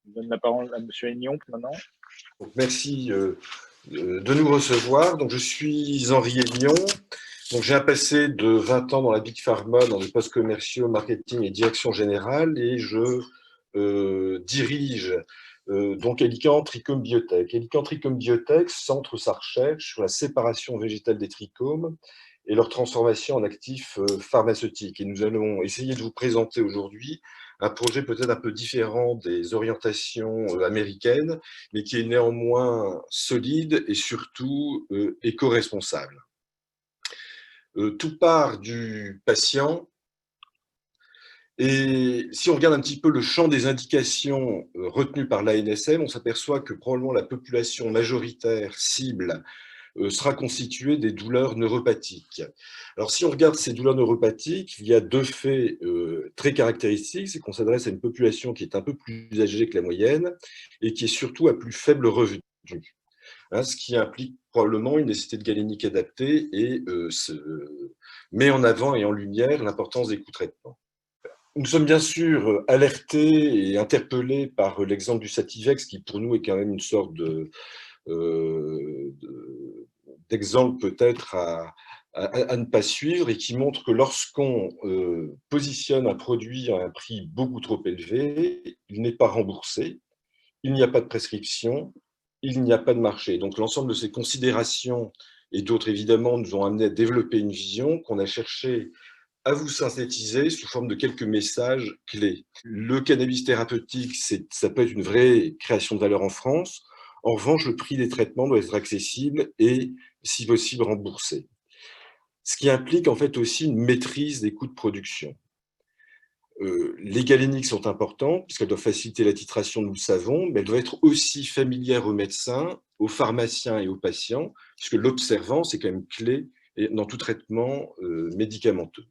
Je donne la parole à Monsieur Aignan maintenant. Donc, merci de nous recevoir. Donc, je suis Henri Aignan. Donc, j'ai un passé de 20 ans dans la Big Pharma, dans les postes commerciaux, marketing et direction générale, et je dirige donc Helicant Trichome Biotech. Helicant Trichome Biotech centre sa recherche sur la séparation végétale des trichomes et leur transformation en actifs pharmaceutiques. Et nous allons essayer de vous présenter aujourd'hui un projet peut-être un peu différent des orientations américaines, mais qui est néanmoins solide et surtout éco-responsable. Tout part du patient. Et si on regarde un petit peu le champ des indications retenues par l'ANSM, on s'aperçoit que probablement la population majoritaire cible sera constituée des douleurs neuropathiques. Alors, si on regarde ces douleurs neuropathiques, il y a deux faits très caractéristiques. C'est qu'on s'adresse à une population qui est un peu plus âgée que la moyenne et qui est surtout à plus faible revenu. Ce qui implique probablement une nécessité de galénique adaptée et met en avant et en lumière l'importance des coûts-traitements. Nous sommes bien sûr alertés et interpellés par l'exemple du Sativex, qui pour nous est quand même une sorte d'exemple peut-être à ne pas suivre et qui montre que lorsqu'on positionne un produit à un prix beaucoup trop élevé, il n'est pas remboursé, il n'y a pas de prescription, il n'y a pas de marché. Donc l'ensemble de ces considérations et d'autres évidemment nous ont amené à développer une vision qu'on a cherché à vous synthétiser sous forme de quelques messages clés. Le cannabis thérapeutique, ça peut être une vraie création de valeur en France. En revanche, le prix des traitements doit être accessible et, si possible, remboursé. Ce qui implique en fait aussi une maîtrise des coûts de production. Les galéniques sont importantes puisqu'elles doivent faciliter la titration, nous le savons, mais elles doivent être aussi familières aux médecins, aux pharmaciens et aux patients, puisque l'observance est quand même clé dans tout traitement médicamenteux.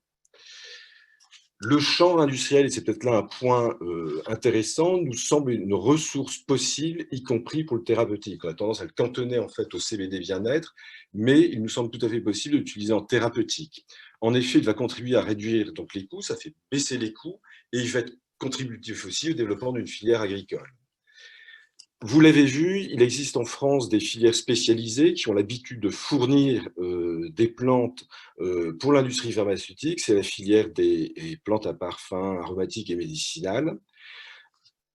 Le champ industriel, et c'est peut-être là un point intéressant, nous semble une ressource possible, y compris pour le thérapeutique. On a tendance à le cantonner en fait au CBD bien-être, mais il nous semble tout à fait possible de l'utiliser en thérapeutique. En effet, il va contribuer à réduire donc les coûts, ça fait baisser les coûts, et il va être contributif aussi au développement d'une filière agricole. Vous l'avez vu, il existe en France des filières spécialisées qui ont l'habitude de fournir des plantes pour l'industrie pharmaceutique. C'est la filière des plantes à parfum aromatiques et médicinales.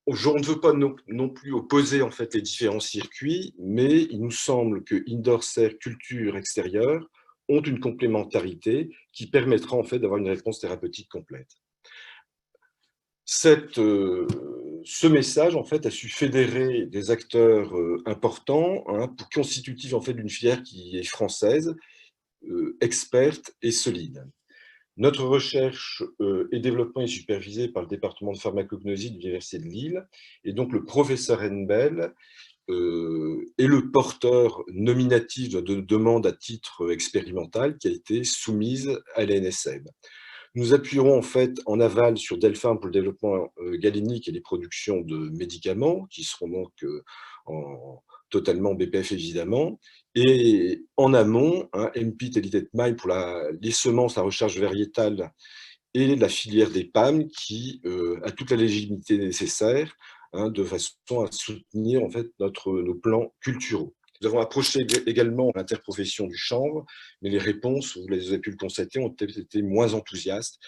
On ne veut pas non plus opposer en fait les différents circuits, mais il nous semble que indoor serre, culture extérieure ont une complémentarité qui permettra en fait d'avoir une réponse thérapeutique complète. Ce message en fait a su fédérer des acteurs importants, constitutifs en fait d'une filière qui est française, experte et solide. Notre recherche et développement est supervisé par le département de pharmacognosie de l'Université de Lille, et donc le professeur Henbel est le porteur nominatif de demande à titre expérimental qui a été soumise à l'ANSM. Nous appuierons en fait en aval sur Delpharm pour le développement galénique et les productions de médicaments, qui seront donc totalement BPF évidemment, et en amont, MPIT et LITETMINE pour les semences, la recherche variétale et la filière des PAM qui a toute la légitimité nécessaire de façon à soutenir en fait nos plans culturaux. Nous avons approché également l'interprofession du chanvre, mais les réponses, vous avez pu le constater, ont été moins enthousiastes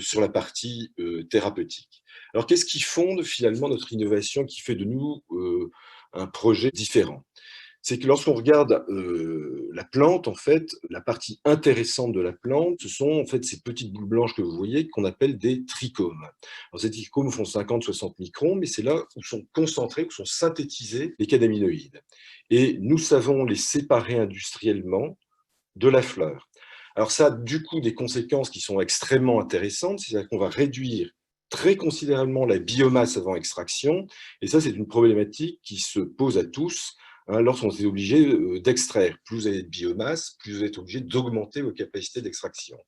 sur la partie thérapeutique. Alors, qu'est-ce qui fonde finalement notre innovation, qui fait de nous un projet différent? C'est que lorsqu'on regarde la plante, en fait, la partie intéressante de la plante, ce sont en fait ces petites boules blanches que vous voyez, qu'on appelle des trichomes. Alors, ces trichomes font 50-60 microns, mais c'est là où sont concentrés, où sont synthétisés les cannabinoïdes. Et nous savons les séparer industriellement de la fleur. Alors, ça a du coup des conséquences qui sont extrêmement intéressantes, c'est-à-dire qu'on va réduire très considérablement la biomasse avant extraction, et ça, c'est une problématique qui se pose à tous, lorsqu'on est obligé d'extraire. Plus vous avez de biomasse, plus vous êtes obligé d'augmenter vos capacités d'extraction.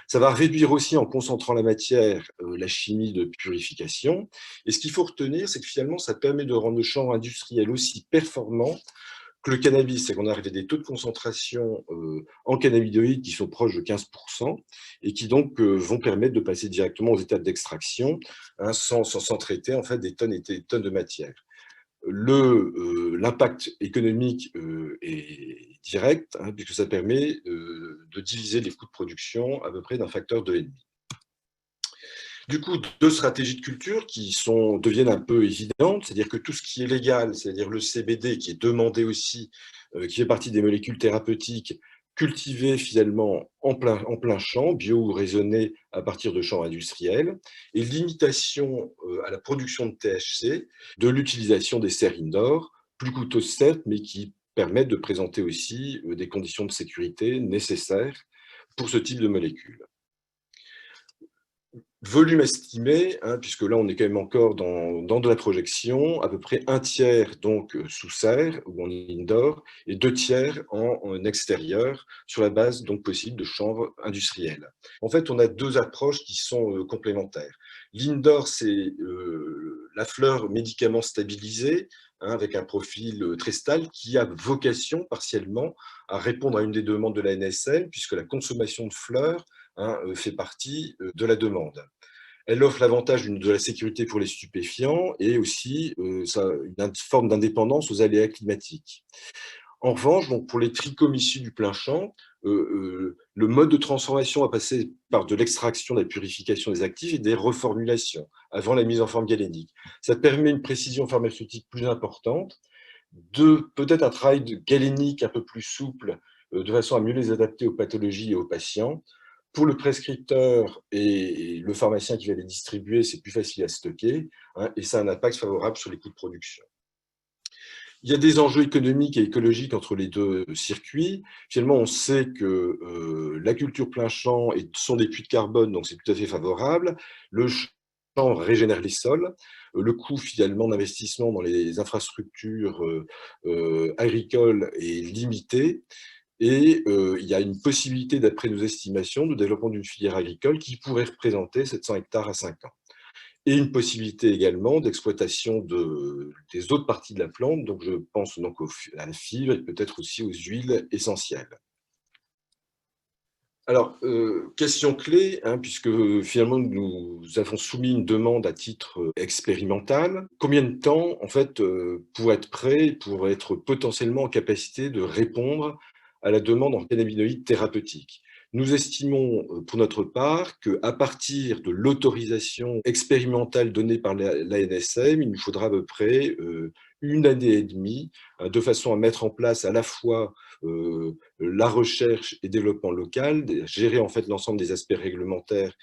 Ça va réduire aussi, en concentrant la matière, la chimie de purification. Et ce qu'il faut retenir, c'est que finalement, ça permet de rendre le champ industriel aussi performant que le cannabis, c'est qu'on arrive à des taux de concentration en cannabinoïdes qui sont proches de 15% et qui donc vont permettre de passer directement aux étapes d'extraction, hein, sans traiter en fait des tonnes et des tonnes de matière. L'impact économique est direct, hein, puisque ça permet de diviser les coûts de production à peu près d'un facteur 2,5. Du coup, deux stratégies de culture qui deviennent un peu évidentes, c'est-à-dire que tout ce qui est légal, c'est-à-dire le CBD qui est demandé aussi, qui fait partie des molécules thérapeutiques, cultivées finalement en plein champ, bio ou raisonnées à partir de champs industriels, et limitation à la production de THC, de l'utilisation des serres indoor, plus coûteuses certes, mais qui permettent de présenter aussi des conditions de sécurité nécessaires pour ce type de molécules. Volume estimé, hein, puisque là on est quand même encore dans de la projection, à peu près un tiers donc sous serre ou en indoor et deux tiers en extérieur sur la base donc possible de chanvre industrielle. En fait, on a deux approches qui sont complémentaires. L'indoor, c'est la fleur médicament stabilisée, hein, avec un profil très stable qui a vocation partiellement à répondre à une des demandes de la NSM, puisque la consommation de fleurs, hein, fait partie de la demande. Elle offre l'avantage de la sécurité pour les stupéfiants et aussi une forme d'indépendance aux aléas climatiques. En revanche, donc pour les trichomes issus du plein champ, le mode de transformation va passer par de l'extraction, de la purification des actifs et des reformulations avant la mise en forme galénique. Ça permet une précision pharmaceutique plus importante, peut-être un travail galénique un peu plus souple, de façon à mieux les adapter aux pathologies et aux patients. Pour le prescripteur et le pharmacien qui va les distribuer, c'est plus facile à stocker, hein, et ça a un impact favorable sur les coûts de production. Il y a des enjeux économiques et écologiques entre les deux circuits. Finalement, on sait que la culture plein champ sont des puits de carbone, donc c'est tout à fait favorable. Le champ régénère les sols. Le coût finalement d'investissement dans les infrastructures agricoles est limité. Et il y a une possibilité, d'après nos estimations, de développement d'une filière agricole qui pourrait représenter 700 hectares à 5 ans. Et une possibilité également d'exploitation des autres parties de la plante, donc je pense donc à la fibre et peut-être aussi aux huiles essentielles. Alors, question clé, hein, puisque finalement nous avons soumis une demande à titre expérimental. Combien de temps, en fait, pour être prêt, pour être potentiellement en capacité de répondre à la demande en cannabinoïdes thérapeutiques? Nous estimons, pour notre part, qu'à partir de l'autorisation expérimentale donnée par l'ANSM, il nous faudra à peu près une année et demie, de façon à mettre en place à la fois la recherche et développement local, gérer en fait l'ensemble des aspects réglementaires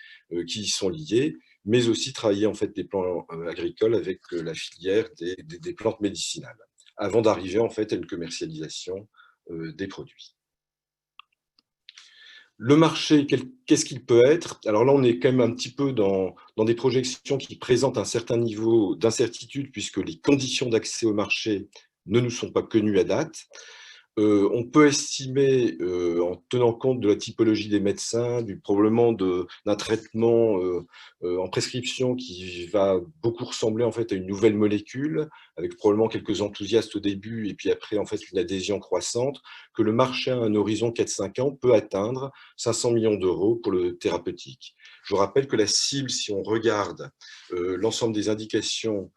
qui y sont liés, mais aussi travailler en fait des plans agricoles avec la filière des plantes médicinales, avant d'arriver en fait à une commercialisation des produits. Le marché, qu'est-ce qu'il peut être? Alors là, on est quand même un petit peu dans des projections qui présentent un certain niveau d'incertitude, puisque les conditions d'accès au marché ne nous sont pas connues à date. On peut estimer, en tenant compte de la typologie des médecins, probablement d'un traitement en prescription qui va beaucoup ressembler en fait à une nouvelle molécule, avec probablement quelques enthousiastes au début et puis après en fait une adhésion croissante, que le marché à un horizon 4-5 ans peut atteindre 500 millions d'euros pour le thérapeutique. Je vous rappelle que la cible, si on regarde l'ensemble des indications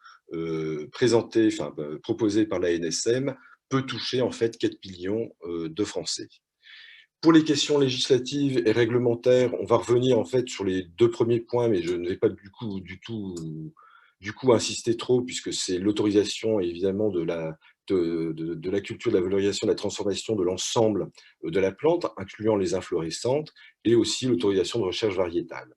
présentées, enfin proposées par la NSM, peut toucher en fait 4 millions de Français. Pour les questions législatives et réglementaires, on va revenir en fait sur les deux premiers points, mais je ne vais pas du coup insister trop, puisque c'est l'autorisation évidemment de la culture, de la valorisation, de la transformation de l'ensemble de la plante, incluant les inflorescentes, et aussi l'autorisation de recherche variétale.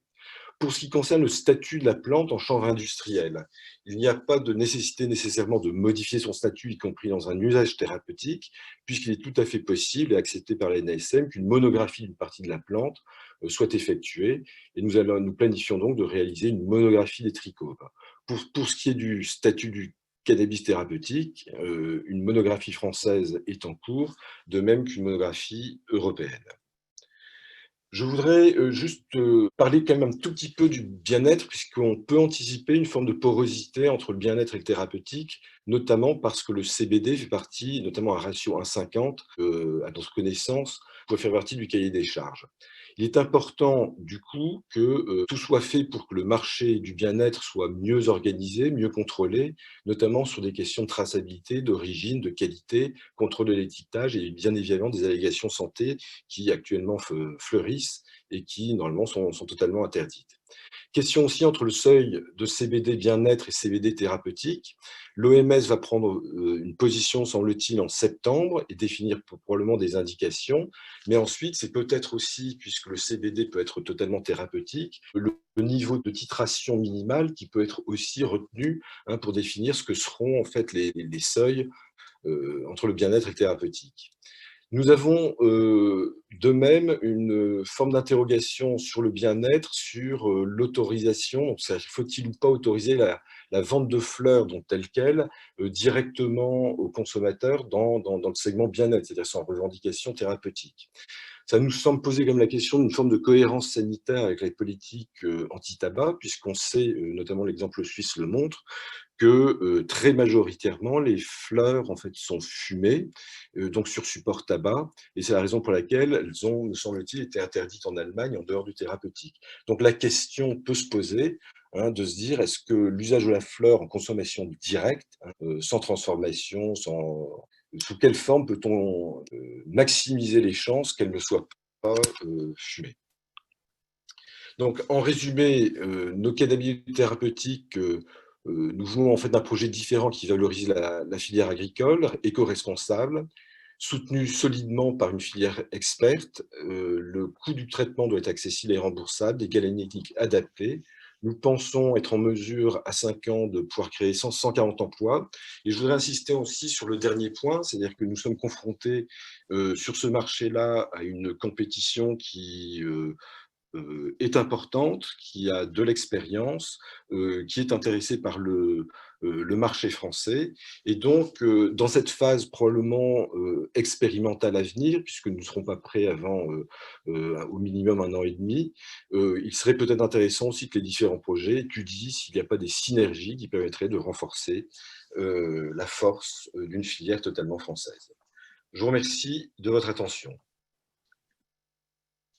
Pour ce qui concerne le statut de la plante en chanvre industriel, il n'y a pas de nécessité nécessairement de modifier son statut, y compris dans un usage thérapeutique, puisqu'il est tout à fait possible et accepté par la NASM qu'une monographie d'une partie de la plante soit effectuée, et nous planifions donc de réaliser une monographie des trichomes. Pour ce qui est du statut du cannabis thérapeutique, une monographie française est en cours, de même qu'une monographie européenne. Je voudrais juste parler quand même un tout petit peu du bien-être, puisqu'on peut anticiper une forme de porosité entre le bien-être et le thérapeutique, notamment parce que le CBD fait partie, notamment à ratio 1,50, à notre connaissance, doit faire partie du cahier des charges. Il est important, du coup, que tout soit fait pour que le marché du bien-être soit mieux organisé, mieux contrôlé, notamment sur des questions de traçabilité, d'origine, de qualité, contrôle de l'étiquetage et bien évidemment des allégations santé qui actuellement fleurissent et qui, normalement, sont totalement interdites. Question aussi entre le seuil de CBD bien-être et CBD thérapeutique. L'OMS va prendre une position, semble-t-il, en septembre et définir probablement des indications. Mais ensuite, c'est peut-être aussi, puisque le CBD peut être totalement thérapeutique, le niveau de titration minimale qui peut être aussi retenu pour définir ce que seront en fait les seuils entre le bien-être et le thérapeutique. Nous avons de même une forme d'interrogation sur le bien-être, sur l'autorisation. Donc, faut-il ou pas autoriser la vente de fleurs donc, telle qu'elle directement aux consommateurs dans le segment bien-être, c'est-à-dire sans revendication thérapeutique. Ça nous semble poser comme la question d'une forme de cohérence sanitaire avec les politiques anti-tabac, puisqu'on sait, notamment l'exemple suisse le montre, que très majoritairement, les fleurs en fait, sont fumées, donc sur support tabac, et c'est la raison pour laquelle elles ont, me semble-t-il, été interdites en Allemagne en dehors du thérapeutique. Donc la question peut se poser de se dire est-ce que l'usage de la fleur en consommation directe, sans transformation, sous quelle forme peut-on maximiser les chances qu'elle ne soit pas fumée? Donc, en résumé, nos cannabis thérapeutiques, nous voulons en fait un projet différent qui valorise la filière agricole, éco-responsable, soutenu solidement par une filière experte. Le coût du traitement doit être accessible et remboursable, des galéniques adaptées. Nous pensons être en mesure, à 5 ans, de pouvoir créer 140 emplois. Et je voudrais insister aussi sur le dernier point, c'est-à-dire que nous sommes confrontés sur ce marché-là à une compétition qui est importante, qui a de l'expérience, qui est intéressée par le marché français. Et donc, dans cette phase probablement expérimentale à venir, puisque nous ne serons pas prêts avant au minimum 1 an et demi, il serait peut-être intéressant aussi que les différents projets étudient s'il n'y a pas des synergies qui permettraient de renforcer la force d'une filière totalement française. Je vous remercie de votre attention.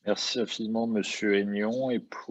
Merci infiniment, Monsieur Aignan, et pour